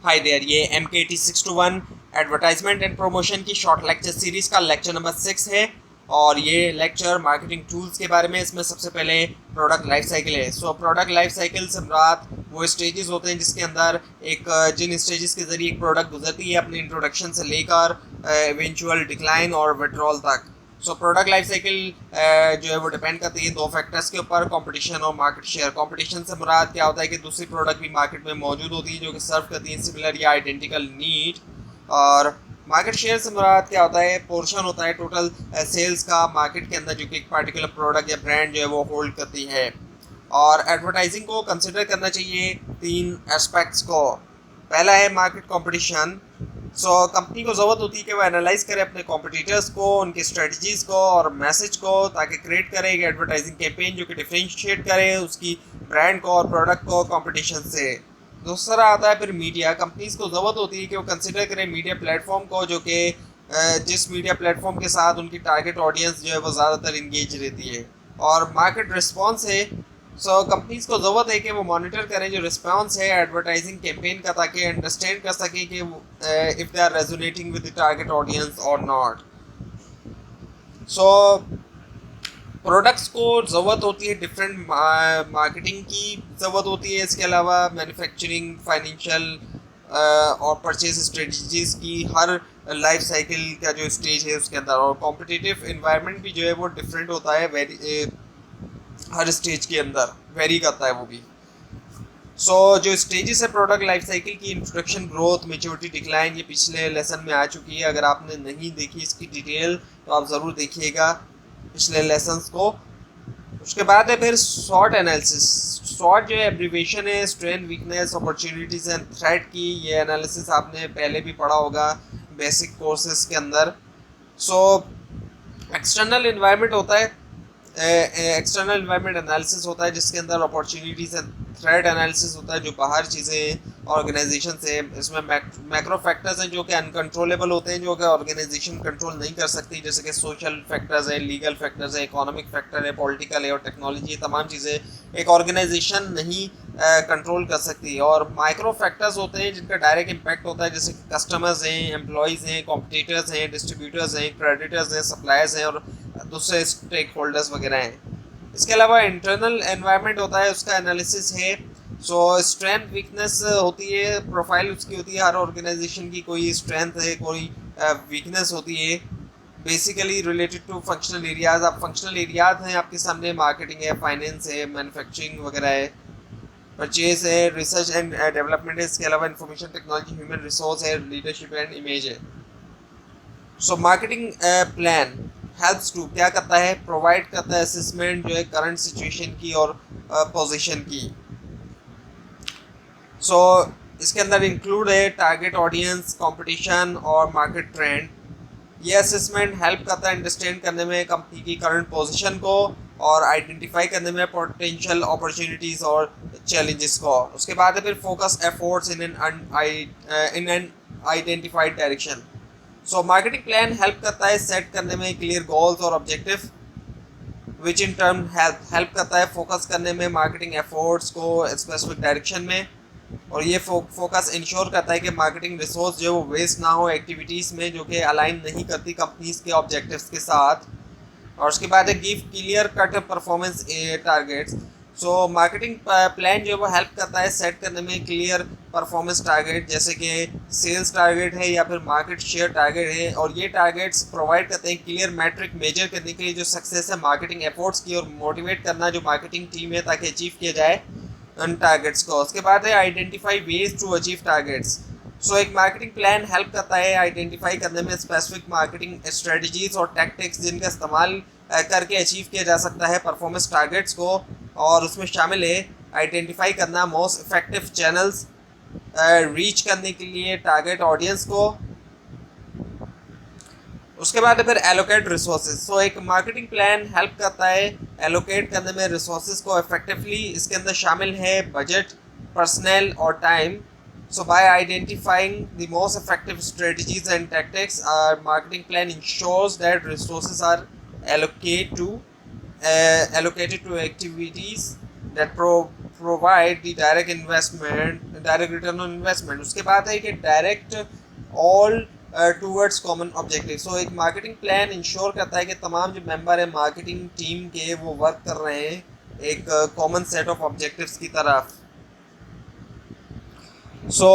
Hi there, ये MK8061 advertisement and promotion की short lecture series का लेक्चर नंबर 6 है। और ये लेक्चर मार्केटिंग टूल्स के बारे में। इसमें सबसे पहले प्रोडक्ट लाइफ साइकिल है। सो प्रोडक्ट लाइफ साइकिल से मुराद वो स्टेजेस होते हैं जिसके अंदर जिन स्टेजेस के ज़रिए एक प्रोडक्ट गुजरती है अपने इंट्रोडक्शन से लेकर इवेंचुअल डिक्लाइन और विड्रॉल तक। सो प्रोडक्ट लाइफ साइकिल जो है वो डिपेंड करती है दो फैक्टर्स के ऊपर, कंपटीशन और मार्केट शेयर। कंपटीशन से मुराद क्या होता है कि दूसरी प्रोडक्ट भी मार्केट में मौजूद होती है जो कि सर्व करती है सिमिलर या आइडेंटिकल नीड। और मार्केट शेयर से मुराद क्या होता है, पोर्शन होता है टोटल सेल्स का मार्केट के अंदर जो कि एक पार्टिकुलर प्रोडक्ट या ब्रांड जो है वो होल्ड करती है। और एडवर्टाइजिंग को कंसिडर करना चाहिए तीन एस्पेक्ट्स को। पहला है मार्केट कंपटीशन। सो कंपनी को ज़रूरत होती है कि वो एनालाइज करे अपने कॉम्पिटिटर्स को, उनकी स्ट्रेटजीज़ को और मैसेज को, ताकि क्रिएट करे एक एडवर्टाइजिंग कैंपेन जो कि डिफरेंशिएट करे उसकी ब्रांड को और प्रोडक्ट को कंपटीशन से। दूसरा आता है फिर मीडिया। कंपनीज को ज़रूरत होती है कि वो कंसिडर करें मीडिया प्लेटफॉर्म को, जो कि जिस मीडिया प्लेटफॉर्म के साथ उनकी टारगेट ऑडियंस जो है वो ज़्यादातर इंगेज रहती है। और मार्केट रिस्पॉन्स है। सो कंपनीज को ज़रूरत है कि वो मॉनिटर करें जो रिस्पॉन्स है एडवर्टाइजिंग कैंपेन का, ताकि अंडरस्टैंड कर सकें कि if they are resonating with the target audience और नॉट। सो प्रोडक्ट्स को ज़रूरत होती है डिफरेंट मार्केटिंग की ज़रूरत होती है। इसके अलावा मैन्युफैक्चरिंग, फाइनेंशियल और परचेज स्ट्रेटजीज़ की हर लाइफ साइकिल का जो स्टेज है उसके अंदर। और कॉम्पिटिटिव इन्वायरमेंट भी जो है वो डिफरेंट होता है, हर स्टेज के अंदर वेरी करता है वो भी। सो जो स्टेजेस है प्रोडक्ट लाइफ साइकिल की, इंट्रोडक्शन, ग्रोथ, मैच्योरिटी, डिक्लाइन, ये पिछले लेसन में आ चुकी है। अगर आपने नहीं देखी इसकी डिटेल तो आप ज़रूर देखिएगा पिछले लेसन्स को। उसके बाद है फिर शॉर्ट एनालिसिस। शॉर्ट जो है एब्रीवेशन है strength, weakness, opportunities and threat की। ये एनालिसिस आपने पहले भी पढ़ा होगा बेसिक कोर्सेज के अंदर। सो एक्सटर्नल इन्वायरमेंट होता है, एक्सटर्नल इन्वायरमेंट एनालिसिस होता है जिसके अंदर अपॉर्चुनिटीज़ एंड थ्रेट एनालिसिस होता है जो बाहर चीज़ें ऑर्गेनाइजेशन से। इसमें मैक्रो फैक्टर्स हैं जो कि अनकंट्रोलेबल होते हैं, जो कि ऑर्गेनाइजेशन कंट्रोल नहीं कर सकती, जैसे कि सोशल फैक्टर्स है, लीगल फैक्टर्स है, इकोनॉमिक फैक्टर है, पॉलिटिकल है और टेक्नोलॉजी। तमाम चीज़ें एक ऑर्गेनाइजेशन नहीं कंट्रोल कर सकती। और माइक्रो फैक्टर्स होते हैं जिनका डायरेक्ट इम्पैक्ट होता है, जैसे कस्टमर्स हैं, एम्प्लॉयज़ हैं, कॉम्पिटिटर्स हैं, डिस्ट्रीब्यूटर्स हैं, क्रेडिटर्स हैं, सप्लायर्स हैं और दूसरे स्टेक होल्डर्स वगैरह हैं। इसके अलावा इंटरनल एनवायरनमेंट होता है, उसका एनालिसिस है। सो स्ट्रेंथ, वीकनेस होती है, प्रोफाइल उसकी होती है। हर ऑर्गेनाइजेशन की कोई स्ट्रेंथ है, कोई वीकनेस होती है, basically related to functional areas. आप फंक्शनल एरियाज हैं आपके सामने, मार्केटिंग है, फाइनेंस है, मैन्युफैक्चरिंग वगैरह है, परचेज है, रिसर्च एंड डेवलपमेंट है। इसके अलावा इंफॉर्मेशन टेक्नोलॉजी, ह्यूमन रिसोर्स है, लीडरशिप एंड इमेज है। So marketing plan helps to क्या करता है, प्रोवाइड करता है असेसमेंट जो है करंट सिचुएशन की और पोजीशन की। सो इसके अंदर इंक्लूड है टारगेट ऑडियंस, कंपटीशन और मार्केट ट्रेंड। ये असेसमेंट हेल्प करता है अंडरस्टैंड करने में कंपनी की करंट पोजीशन को और आइडेंटिफाई करने में पोटेंशियल अपॉर्चुनिटीज़ और चैलेंजेस को। उसके बाद है फिर focus efforts in an identified direction. So marketing plan help करता है सेट करने में क्लियर गोल्स और objective, which in turn help करता है फोकस करने में मार्केटिंग एफर्ट्स को स्पेसिफिक डायरेक्शन में। और ये फोकस इंश्योर करता है कि मार्केटिंग रिसोर्स जो है वो वेस्ट ना हो एक्टिविटीज़ में जो कि अलाइन नहीं करती कंपनीज के ऑब्जेक्टिव्स के साथ। और उसके बाद है give clear cut performance targets. सो मार्केटिंग प्लान जो है वो हेल्प करता है सेट करने में क्लियर परफॉर्मेंस टारगेट, जैसे कि सेल्स टारगेट है या फिर मार्केट शेयर टारगेट है। और ये टारगेट्स प्रोवाइड करते हैं क्लियर मैट्रिक मेजर करने के लिए जो सक्सेस है मार्केटिंग एफर्ट्स की, और मोटिवेट करना जो मार्केटिंग टीम है ताकि अचीव किया जाए उन टारगेट्स को। उसके बाद है identify ways to achieve targets. So एक मार्केटिंग प्लान हेल्प करता है आइडेंटिफाई करने में स्पेसिफिक मार्केटिंग स्ट्रेटजीज और टैक्टिक्स जिनका इस्तेमाल करके अचीव किया जा सकता है परफॉर्मेंस टारगेट्स को। और उसमें शामिल है आइडेंटिफाई करना मोस्ट इफेक्टिव चैनल्स रीच करने के लिए टारगेट ऑडियंस को। उसके बाद फिर एलोकेट रिसोर्सेज। सो एक मार्केटिंग प्लान हेल्प करता है एलोकेट करने में रिसोर्सेज को इफेक्टिवली। इसके अंदर शामिल है बजट, पर्सनल और time. So by identifying the most effective strategies and tactics, our marketing plan ensures that resources are allocated to activities that provide the direct return on investment. उसके बाद है कि direct all towards common objective. So एक marketing plan ensure करता है कि तमाम जो मेंबर है मार्केटिंग टीम के वो वर्क कर रहे हैं एक कॉमन सेट ऑफ ऑब्जेक्टिव्स की तरफ। सो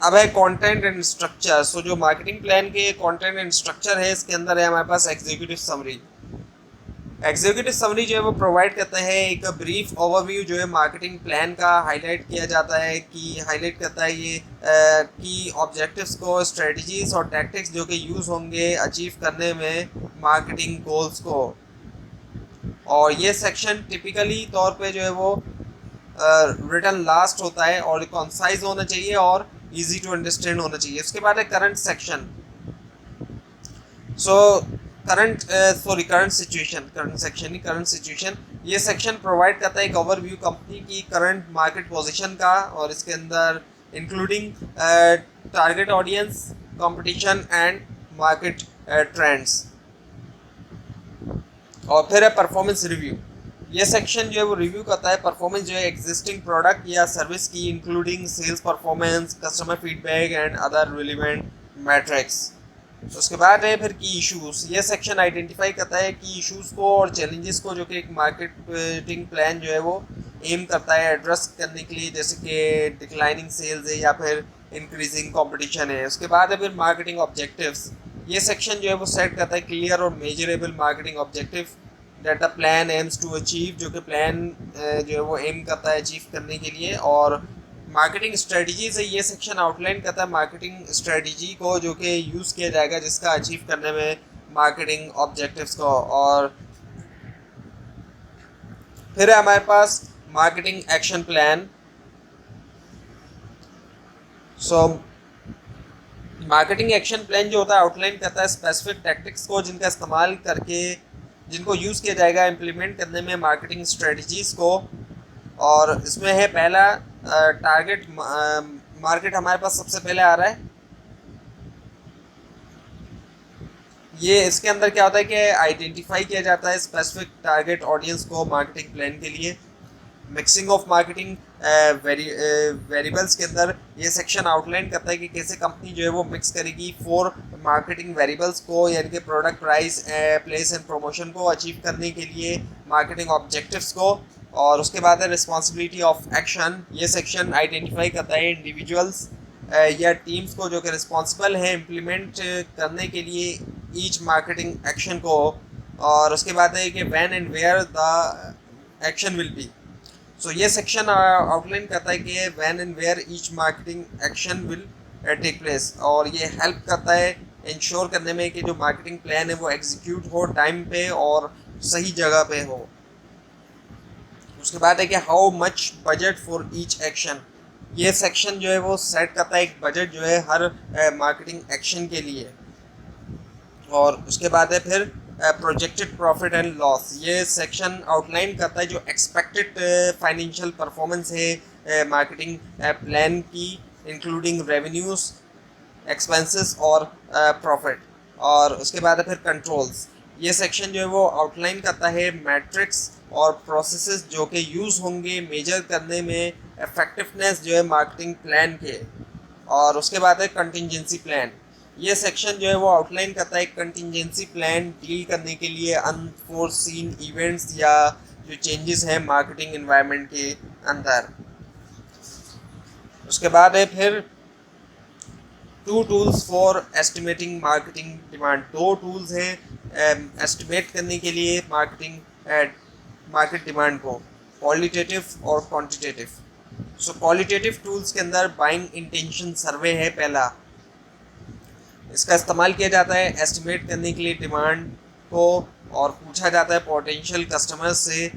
अब है कंटेंट एंड स्ट्रक्चर। सो जो मार्केटिंग प्लान के कंटेंट एंड स्ट्रक्चर है इसके अंदर है हमारे पास एग्जीक्यूटिव समरी। एग्जीक्यूटिव समरी जो है वो प्रोवाइड करता है एक ब्रीफ ओवरव्यू जो है मार्केटिंग प्लान का, हाईलाइट किया जाता है कि हाईलाइट करता है ये की ऑब्जेक्टिव्स को, स्ट्रेटजीज और टैक्टिक्स जो कि यूज़ होंगे अचीव करने में मार्केटिंग गोल्स को। और ये सेक्शन टिपिकली तौर पे जो है वो रिटन लास्ट होता है और कॉन्साइज होना चाहिए और इजी टू अंडरस्टैंड होना चाहिए। उसके बाद है current section. So current situation. ये सेक्शन प्रोवाइड करता है एक ओवरव्यू कंपनी की करंट मार्केट पोजीशन का, और इसके अंदर including target audience, competition and market trends. और फिर है परफॉर्मेंस रिव्यू। ये सेक्शन जो है वो रिव्यू करता है परफॉर्मेंस जो है एग्जिस्टिंग प्रोडक्ट या सर्विस की, including sales performance, customer feedback and other relevant metrics. उसके बाद है फिर की इश्यूज। ये सेक्शन आइडेंटिफाई करता है की इश्यूज को और चैलेंजेस को जो कि एक मार्केटिंग प्लान जो है वो एम करता है एड्रेस करने के लिए, जैसे कि डिक्लाइनिंग सेल्स है या फिर इंक्रीजिंग कंपटीशन है। उसके बाद है फिर मार्केटिंग ऑब्जेक्टिव्स। ये सेक्शन जो है वो सेट करता है क्लियर और measurable marketing objective that the plan aims to achieve, जो कि प्लान जो है वो एम करता है अचीव करने के लिए। और मार्केटिंग स्ट्रेटजीज है, ये सेक्शन आउटलाइन करता है मार्केटिंग स्ट्रेटजी को जो कि यूज़ किया जाएगा जिसका अचीव करने में मार्केटिंग ऑब्जेक्टिव्स को। और फिर है हमारे पास marketing action plan. So marketing action plan जो होता है आउटलाइन करता है स्पेसिफिक टैक्टिक्स को जिनका इस्तेमाल करके जिनको यूज़ किया जाएगा इम्प्लीमेंट करने में मार्केटिंग स्ट्रेटजीज़ को। और इसमें है पहला टारगेट मार्केट हमारे पास सबसे पहले आ रहा है। ये इसके अंदर क्या होता है कि आइडेंटिफाई किया जाता है स्पेसिफिक टारगेट ऑडियंस को मार्केटिंग प्लान के लिए। मिक्सिंग ऑफ मार्केटिंग वेरिएबल्स के अंदर ये सेक्शन आउटलाइन करता है कि कैसे कंपनी जो है वो मिक्स करेगी 4 मार्केटिंग वेरिएबल्स को, यानी कि product, price, place and promotion को अचीव करने के लिए मार्केटिंग ऑब्जेक्टिव्स को। और उसके बाद है रिस्पॉन्सिबिलिटी ऑफ एक्शन। ये सेक्शन आइडेंटिफाई करता है इंडिविजुअल्स या टीम्स को जो कि रिस्पॉन्सिबल है इम्प्लीमेंट करने के लिए ईच मार्केटिंग एक्शन को। और उसके बाद है कि when and where the action will be. So ये सेक्शन आउटलाइन करता है कि when and where each marketing action will take place, और ये हेल्प करता है इंश्योर करने में कि जो मार्केटिंग प्लान है वो एग्जीक्यूट हो टाइम पे और सही जगह पे हो। उसके बाद है कि how much budget for each action. ये सेक्शन जो है वो सेट करता है एक बजट जो है हर मार्केटिंग एक्शन के लिए। और उसके बाद है फिर प्रोजेक्टेड प्रॉफिट एंड लॉस। ये सेक्शन आउटलाइन करता है जो एक्सपेक्टेड फाइनेंशियल परफॉर्मेंस है मार्केटिंग प्लान की, इंक्लूडिंग रेवेन्यूज, एक्सपेंसेस और प्रॉफिट। और उसके बाद है फिर कंट्रोल्स। ये सेक्शन जो है वो आउटलाइन करता है मैट्रिक्स और प्रोसेसेस जो कि यूज़ होंगे मेजर करने में इफेक्टिवनेस जो है मार्केटिंग प्लान के। और उसके बाद है कंटिजेंसी प्लान। ये सेक्शन जो है वो आउटलाइन करता है कंटिजेंसी प्लान डील करने के लिए अनफोर्सीन इवेंट्स या जो चेंजेस हैं मार्केटिंग एनवायरनमेंट के अंदर। उसके बाद है फिर 2 tools for estimating marketing demand. 2 tools हैं एस्टिमेट करने के लिए मार्केट डिमांड को, क्वालिटेटिव और क्वांटिटेटिव। सो क्वालिटेटिव टूल्स के अंदर बाइंग इंटेंशन सर्वे है पहला। इसका इस्तेमाल किया जाता है एस्टिमेट करने के लिए डिमांड को, और पूछा जाता है पोटेंशियल कस्टमर्स से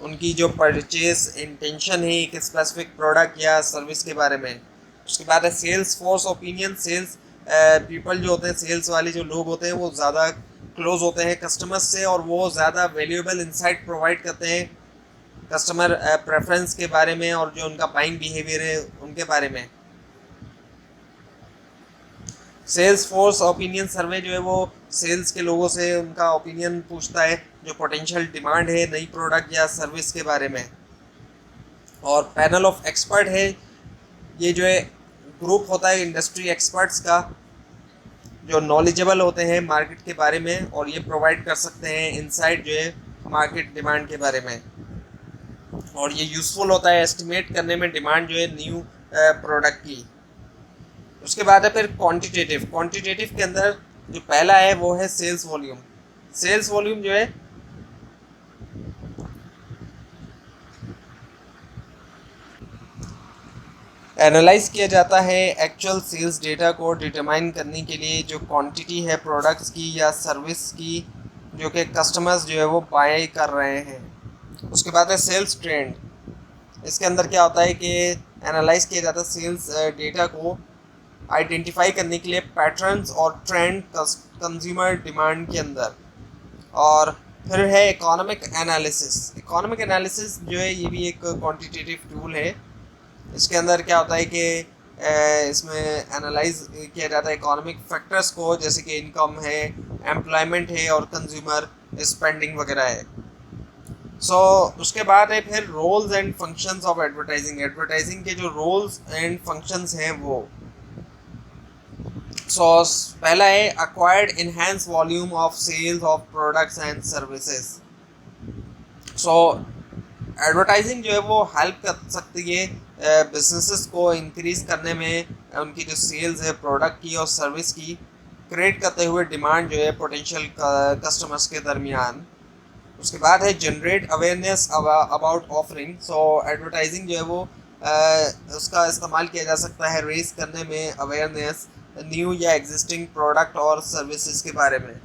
उनकी जो परचेज इंटेंशन है एक स्पेसिफिक प्रोडक्ट या सर्विस के बारे में। उसके बाद है sales force opinion. Sales people जो होते हैं, सेल्स वाले जो लोग होते हैं वो ज़्यादा क्लोज होते हैं कस्टमर्स से और वो ज़्यादा वैल्यूएबल इंसाइट प्रोवाइड करते हैं कस्टमर प्रेफरेंस के बारे में और जो उनका बाइंग बिहेवियर है उनके बारे में। सेल्स फोर्स ओपिनियन सर्वे जो है वो सेल्स के लोगों से उनका ओपिनियन पूछता है जो पोटेंशियल डिमांड है नई प्रोडक्ट या सर्विस के बारे में। और पैनल ऑफ एक्सपर्ट है, ये जो है ग्रुप होता है इंडस्ट्री एक्सपर्ट्स का जो नॉलेजेबल होते हैं मार्केट के बारे में, और ये प्रोवाइड कर सकते हैं इनसाइट जो है मार्केट डिमांड के बारे में। और ये यूज़फुल होता है एस्टिमेट करने में डिमांड जो है न्यू प्रोडक्ट की। उसके बाद है फिर क्वांटिटेटिव के अंदर जो पहला है वो है सेल्स वॉल्यूम। सेल्स वॉल्यूम जो है एनालाइज किया जाता है एक्चुअल सेल्स डेटा को डिटरमाइन करने के लिए, जो क्वांटिटी है प्रोडक्ट्स की या सर्विस की जो कि कस्टमर्स जो है वो बाय कर रहे हैं। उसके बाद है सेल्स ट्रेंड। इसके अंदर क्या होता है कि एनालाइज किया जाता है सेल्स डेटा को आइडेंटिफाई करने के लिए पैटर्न्स और ट्रेंड कंज्यूमर डिमांड के अंदर। और फिर है इकोनॉमिक एनालिसिस। इकोनॉमिक एनालिसिस जो है ये भी एक क्वांटिटेटिव टूल है। इसके अंदर क्या होता है कि इसमें एनालाइज किया जाता है इकोनॉमिक फैक्टर्स को, जैसे कि इनकम है, एम्प्लॉयमेंट है और कंज्यूमर स्पेंडिंग वगैरह है। उसके बाद है फिर roles and functions of advertising. Advertising के जो रोल्स एंड फंक्शंस हैं वो पहला है acquired enhanced volume of sales of products and services। Advertising जो है वो हेल्प कर सकती है बिजनेसेस को इंक्रीज करने में, उनकी जो सेल्स है प्रोडक्ट की और सर्विस की, क्रिएट करते हुए डिमांड जो है पोटेंशियल कस्टमर्स के दरमियान। उसके बाद है generate awareness about offering. Advertising जो है वो उसका इस्तेमाल किया जा सकता है रेस करने में अवेयरनेस न्यू या एग्जिस्टिंग प्रोडक्ट और सर्विसेज के बारे में।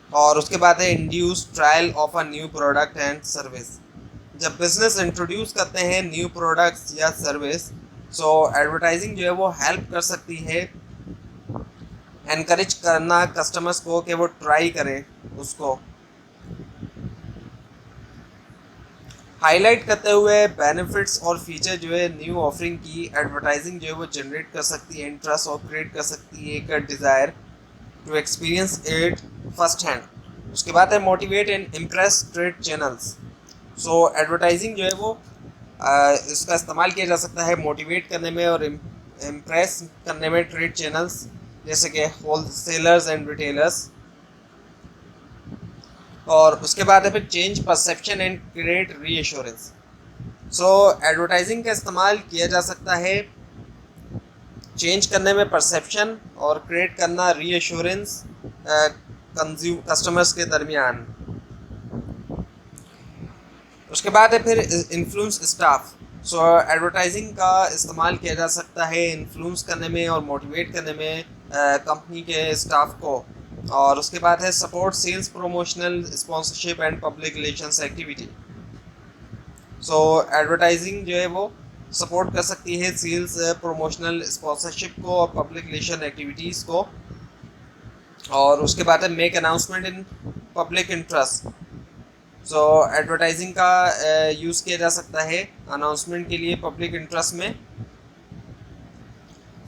और उसके बाद है induce trial of a new product and service. जब बिजनेस इंट्रोड्यूस करते हैं न्यू प्रोडक्ट्स या सर्विस, एडवर्टाइजिंग जो है वो हेल्प कर सकती है एनकरेज करना कस्टमर्स को कि वो ट्राई करें उसको, हाईलाइट करते हुए बेनिफिट्स और फीचर जो है न्यू ऑफरिंग की। एडवर्टाइजिंग जो है वो जनरेट कर सकती है इंटरेस्ट और क्रिएट कर सकती है एक desire to experience it first hand. उसके बाद है motivate and impress trade channels. Advertising जो है वो इसका इस्तेमाल किया जा सकता है मोटिवेट करने में और इम्प्रेस करने में ट्रेड चैनल्स जैसे कि होलसेलर्स एंड रिटेलर्स। और उसके बाद है फिर change perception and create reassurance. Advertising का इस्तेमाल किया जा सकता है चेंज करने में परसेप्शन और क्रिएट करना रीएश्योरेंस कस्टमर्स के दरमियान। उसके बाद है फिर इन्फ्लुएंस स्टाफ। एडवर्टाइजिंग का इस्तेमाल किया जा सकता है इन्फ्लुएंस करने में और मोटिवेट करने में कंपनी के स्टाफ को। और उसके बाद है support sales promotional sponsorship and public relations activity. Advertising जो है वो सपोर्ट कर सकती है सेल्स प्रमोशनल स्पॉन्सरशिप को और पब्लिक रिलेशन एक्टिविटीज़ को। और उसके बाद है make announcement in public interest. Advertising का यूज़ किया जा सकता है अनाउंसमेंट के लिए पब्लिक इंटरेस्ट में।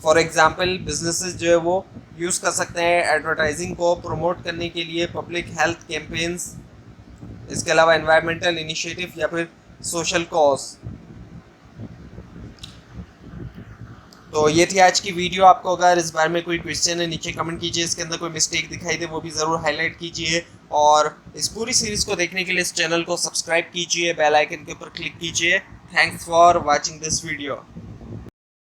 फॉर एग्जांपल बिजनेसेस जो है वो यूज़ कर सकते हैं एडवर्टाइजिंग को प्रमोट करने के लिए पब्लिक हेल्थ कैंपेन्स, इसके अलावा एनवायरमेंटल इनिशिएटिव या फिर सोशल कॉज। तो ये थी आज की वीडियो। आपको अगर इस बारे में कोई क्वेश्चन है नीचे कमेंट कीजिए, इसके अंदर कोई मिस्टेक दिखाई दे वो भी ज़रूर हाईलाइट कीजिए। और इस पूरी सीरीज़ को देखने के लिए इस चैनल को सब्सक्राइब कीजिए, बेल आइकन के ऊपर क्लिक कीजिए। Thanks for watching this video.